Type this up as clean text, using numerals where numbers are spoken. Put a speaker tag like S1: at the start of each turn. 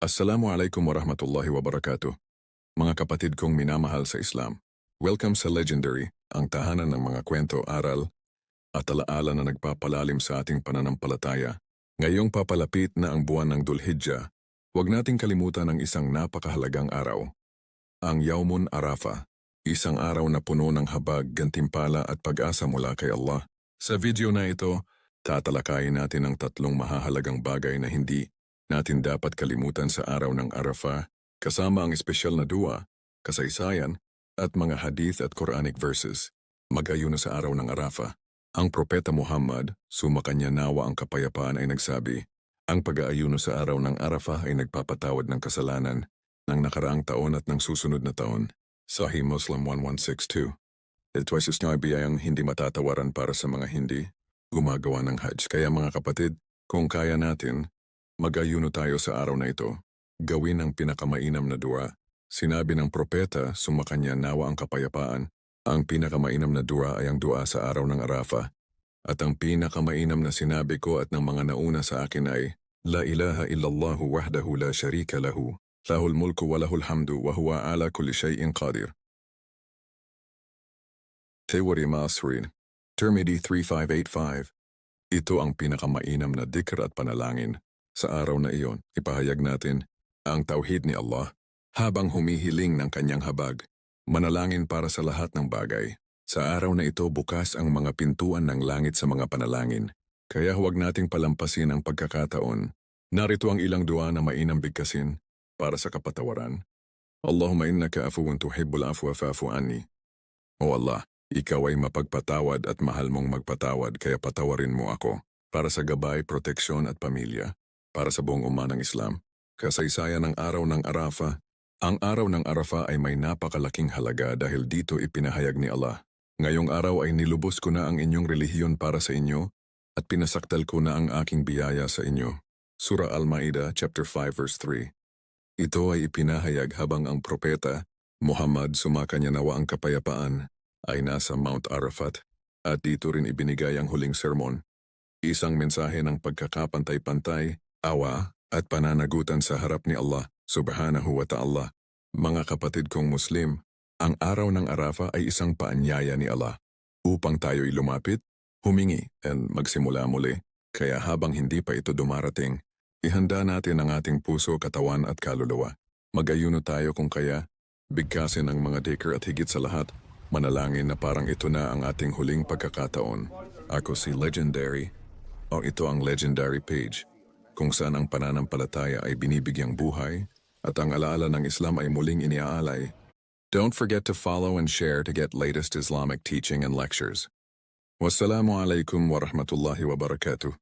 S1: Assalamualaikum warahmatullahi wabarakatuh. Mga kapatid kong minamahal sa Islam. Welcome sa Legendary, ang tahanan ng mga kwento, aral, at alaala na nagpapalalim sa ating pananampalataya. Ngayong papalapit na ang buwan ng Dhul-Hijjah, huwag nating kalimutan ang isang napakahalagang araw. Ang Yawmun Arafah, isang araw na puno ng habag, gantimpala at pag-asa mula kay Allah. Sa video na ito, tatalakayin natin ang tatlong mahahalagang bagay na hindi natin dapat kalimutan sa araw ng Arafah, kasama ang espesyal na dua, kasaysayan, at mga hadith at Quranic verses. Mag-ayuno sa araw ng Arafah. Ang Propeta Muhammad, sumakanya nawa ang kapayapaan, ay nagsabi, ang pag-aayuno sa araw ng Arafah ay nagpapatawad ng kasalanan ng nakaraang taon at ng susunod na taon. Sahih Muslim 1162. Ito ay sinabi ang hindi matatawaran para sa mga hindi gumagawa ng Hajj. Kaya mga kapatid, kung kaya natin, mag-ayuno tayo sa araw na ito. Gawin ang pinakamainam na dua. Sinabi ng propeta, sumakanya nawa ang kapayapaan. Ang pinakamainam na dua ay ang dua sa araw ng Arafah. At ang pinakamainam na sinabi ko at ng mga nauna sa akin ay, La ilaha illallahu wahdahu la sharika lahu, lahul mulku wa lahul hamdu wa huwa ala kulli shay'in qadir. Tewari Masrin, Tirmidhi 3585. Ito ang pinakamainam na dikr at panalangin. Sa araw na iyon, ipahayag natin ang tauhid ni Allah habang humihiling ng kanyang habag. Manalangin para sa lahat ng bagay. Sa araw na ito, bukas ang mga pintuan ng langit sa mga panalangin. Kaya huwag nating palampasin ang pagkakataon. Narito ang ilang dua na mainam bigkasin para sa kapatawaran. Allahumma innaka afuwun tuhibbul afwa fa'fu anni. O Allah, ikaw ay mapagpatawad at mahal mong magpatawad, kaya patawarin mo ako. Para sa gabay, proteksyon at pamilya. Para sa buong umma ng Islam. Kasaysayan ng araw ng Arafah. Ang araw ng Arafah ay may napakalaking halaga dahil dito ipinahayag ni Allah. Ngayong araw ay nilubos ko na ang inyong relihiyon para sa inyo at pinasakdal ko na ang aking biyaya sa inyo. Surah Al-Ma'idah, chapter 5, verse 3. Ito ay ipinahayag habang ang propeta, Muhammad, sumakanya nawa ang kapayapaan, ay nasa Mount Arafat at dito rin ibinigay ang huling sermon. Isang mensahe ng pagkakapantay-pantay, awa, at pananagutan sa harap ni Allah, subhanahu wa ta'ala. Mga kapatid kong Muslim, ang araw ng Arafah ay isang paanyaya ni Allah upang tayo'y lumapit, humingi, and magsimula muli. Kaya habang hindi pa ito dumarating, ihanda natin ang ating puso, katawan at kaluluwa. Mag-ayuno tayo kung kaya, bigkasin ang mga dhikr at higit sa lahat, manalangin na parang ito na ang ating huling pagkakataon. Ako si Legendary, o ito ang Legendary page, kung saan ang pananampalataya ay binibigyang buhay at ang alaala ng Islam ay muling iniaalay. Don't forget to follow and share to get latest Islamic teaching and lectures. Wassalamu alaikum warahmatullahi wabarakatuh.